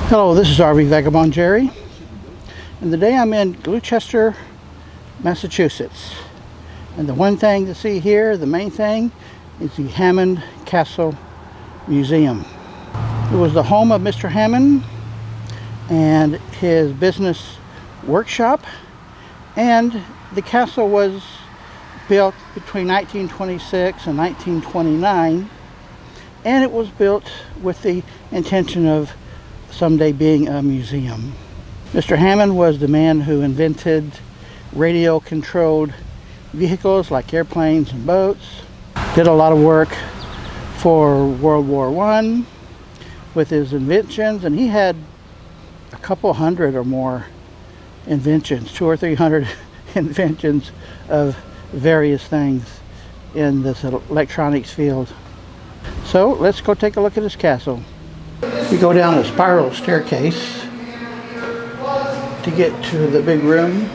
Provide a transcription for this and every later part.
Hello, this is RV Vagabond Jerry, and today I'm in Gloucester, Massachusetts. And the one thing to see here, the main thing, is the Hammond Castle Museum. It was the home of Mr. Hammond and his business workshop, and the castle was built between 1926 and 1929, and it was built with the intention of someday being a museum. Mr. Hammond was the man who invented radio-controlled vehicles like airplanes and boats. Did a lot of work for World War I with his inventions, and he had a couple hundred or more inventions, 200 or 300 inventions of various things in this electronics field. So let's go take a look at his castle. We go down a spiral staircase to get to the big room.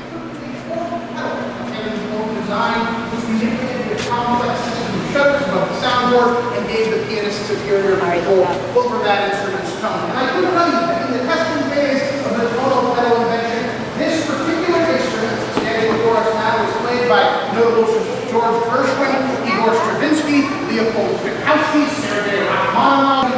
Soundboard and gave the pianist superior control over that instrument's tone. And I can tell you that in the testing phase of the total pedal invention, this particular instrument standing before us now is played by notables George Gershwin, Igor Stravinsky, Leopold Stokowski, Sergei Rachmaninoff,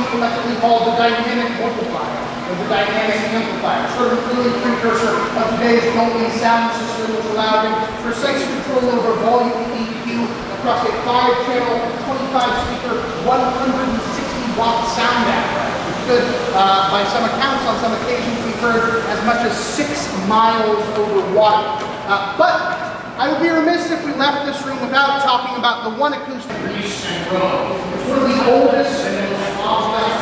collectively called the dynamic multiplier, or the dynamic amplifier, sort of early precursor of today's Dolby sound system, which allowed him precise control over volume EQ across a 5-channel, 25-speaker, 160-watt sound apparatus, which could, by some accounts, on some occasions, be heard as much as 6 miles over water. But I would be remiss if we left this room without talking about the one acoustic Greece and Rome. It's one of the oldest and most complex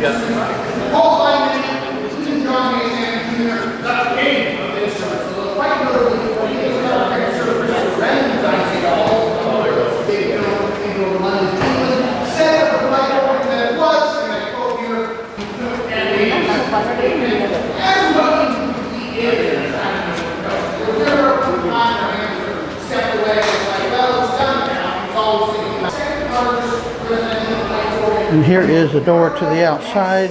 instruments. Paul Lyman, Susan John Mason Jr., the king of instruments. Quite notably, when he was another sort of random dynasty, all big in London, England, said of the black that it was, and I quote here, as much as he is, there was never a time step away, it's like, well, it's done now. It's always thinking about second artist, and here is the door to the outside.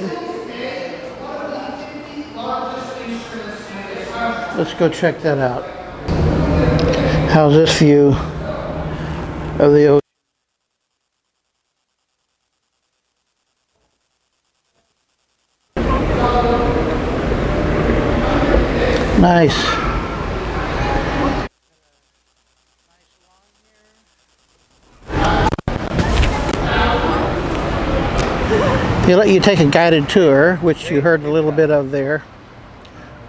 Let's go check that out. How's this view of the ocean? Nice. They let you take a guided tour, which you heard a little bit of there,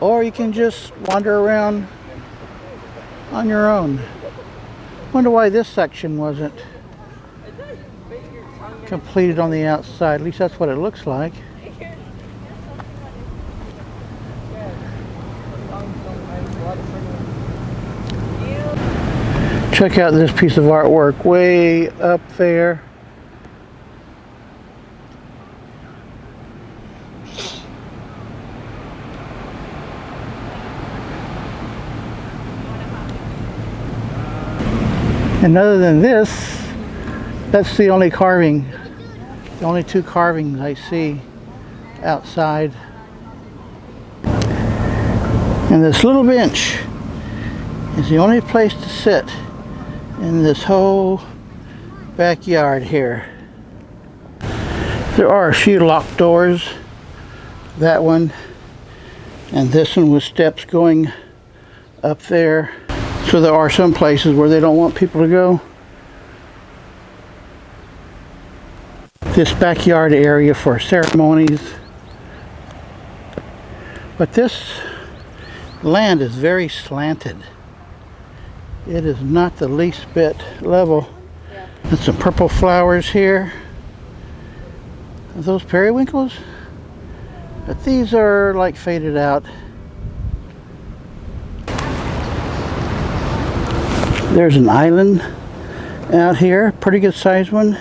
or you can just wander around on your own. Wonder why this section wasn't completed on the outside. At least that's what it looks like. Check out this piece of artwork way up there. And other than this, that's the only carving, the only 2 carvings I see outside. And this little bench is the only place to sit in this whole backyard here. There are a few locked doors, that one and this one with steps going up there. So there are some places where they don't want people to go. This backyard area for ceremonies. But this land is very slanted. It is not the least bit level. There's some purple flowers here. Are those periwinkles? But these are like faded out. There's an island out here, pretty good sized one.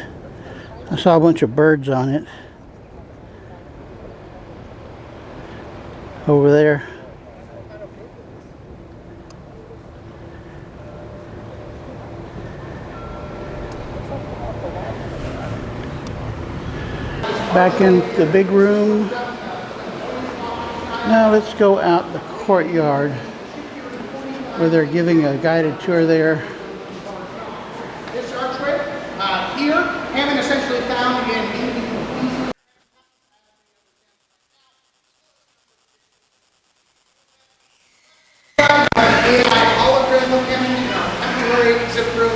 I saw a bunch of birds on it over there. Back in the big room. Now let's go out the courtyard where they're giving a guided tour there. This archway here, Hammond essentially found in AI hologram of Hammond in our temporary zip room,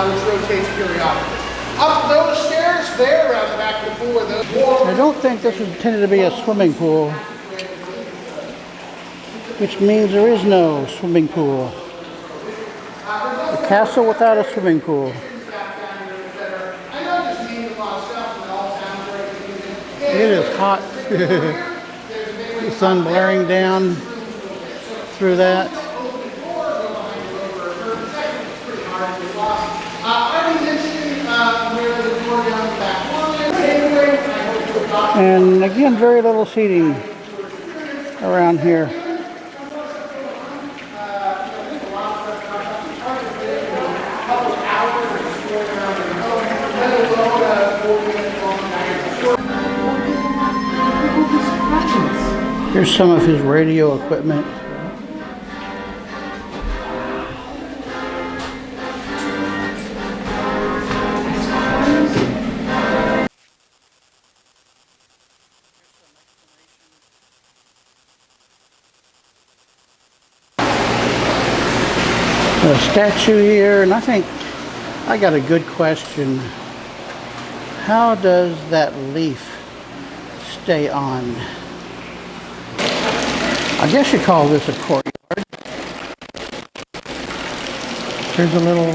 which rotates periodically. Up those stairs there, around the back of the pool, are those. I don't think this was intended to be a swimming pool, which means there is no swimming pool. A castle without a swimming pool. It is hot. The sun blaring down through that. And again, very little seating around here. Here's some of his radio equipment. A statue here, and I think I got a good question. How does that leaf stay on? I guess you call this a courtyard. Here's a little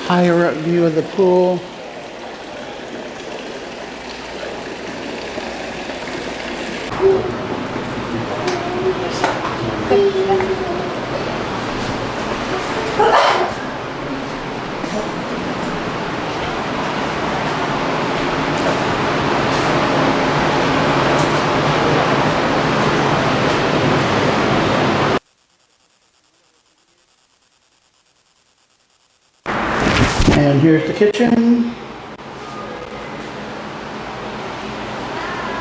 higher up view of the pool. And here's the kitchen.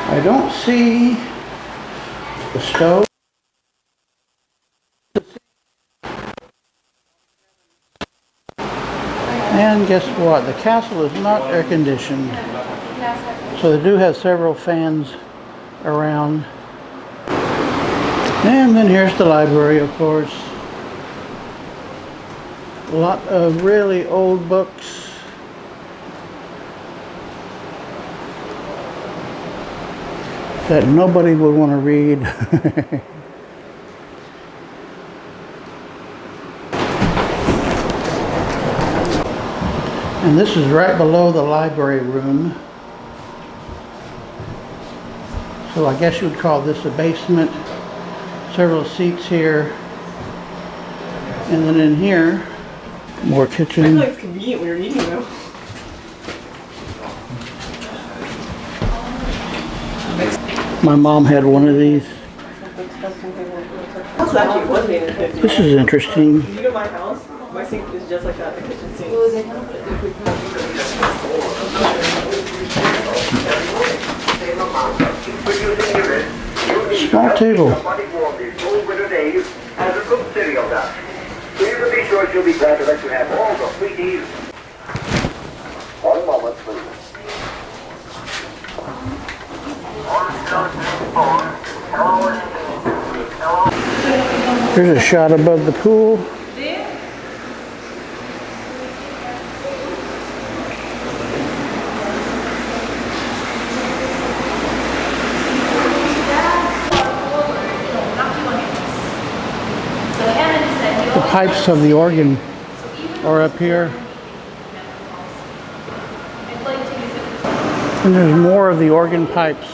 I don't see the stove. And guess what? The castle is not air conditioned. So they do have several fans around. And then here's the library, of course. A lot of really old books. That nobody would want to read. And this is right below the library room. So I guess you would call this a basement. Several seats here. And then in here, more kitchen. I feel like it's convenient when you're eating though. My mom had one of these. This actually was made in the 50s. This is interesting. If you go to my house, my sink is just like that, the kitchen sink. Small table. Please be sure she'll be glad to let you have all the sweeties. One moment, please. Here's a shot above the pool. The pipes of the organ are up here. And there's more of the organ pipes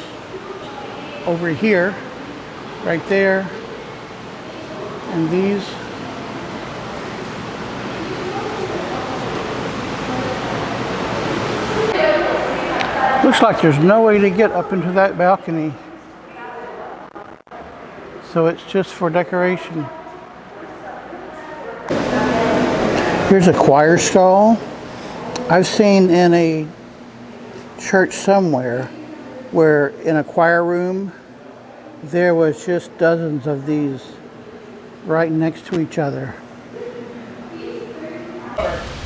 over here, right there, and these. Looks like there's no way to get up into that balcony. So it's just for decoration. Here's a choir stall. I've seen in a church somewhere where in a choir room there was just dozens of these right next to each other.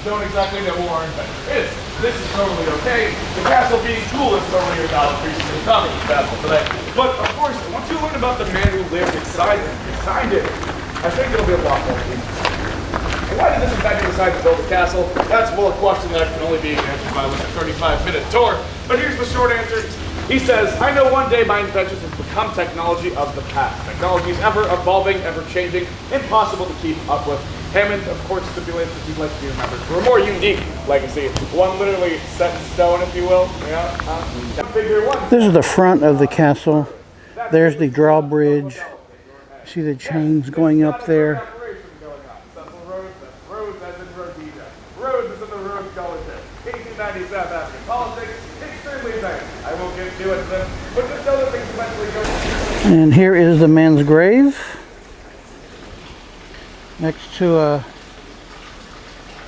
Don't exactly know who our inventor is. This is totally okay. The castle being cool is totally a valid reason to come to the castle today. But of course, once you learn about the man who lived inside it, I think it'll be a lot more easy. And why did this inventor decide to build a castle? That's a question that can only be answered by like a 35-minute tour. But here's the short answer. He says, I know one day my inventions will become technology of the past. Technology is ever evolving, ever changing, impossible to keep up with. Hammond, of course, stipulates that he'd like to be remembered for a more unique legacy. One literally set in stone, if you will. Figure one. This is the front of the castle. There's the drawbridge. See the chains going up there. Roads is in the Rhodes Scholarship. 1890 South African politics, extremely advanced. I won't get too into them, but just know that things eventually go. And here is the man's grave next to a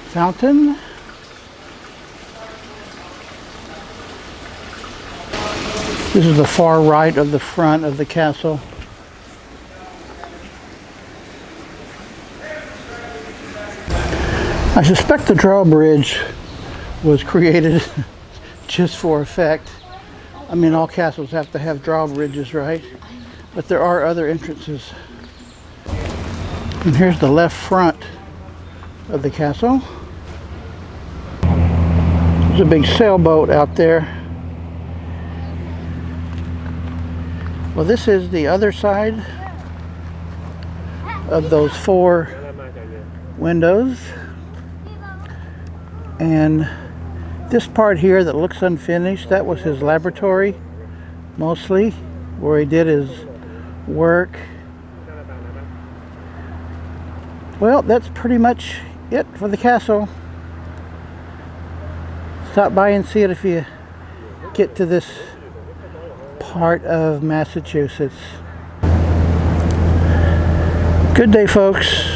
fountain. This is the far right of the front of the castle. I suspect the drawbridge was created just for effect. I mean, all castles have to have drawbridges, right? But there are other entrances. And here's the left front of the castle. There's a big sailboat out there. Well, this is the other side of those 4 windows. And this part here that looks unfinished, that was his laboratory, mostly, where he did his work. Well, that's pretty much it for the castle. Stop by and see it if you get to this part of Massachusetts. Good day, folks.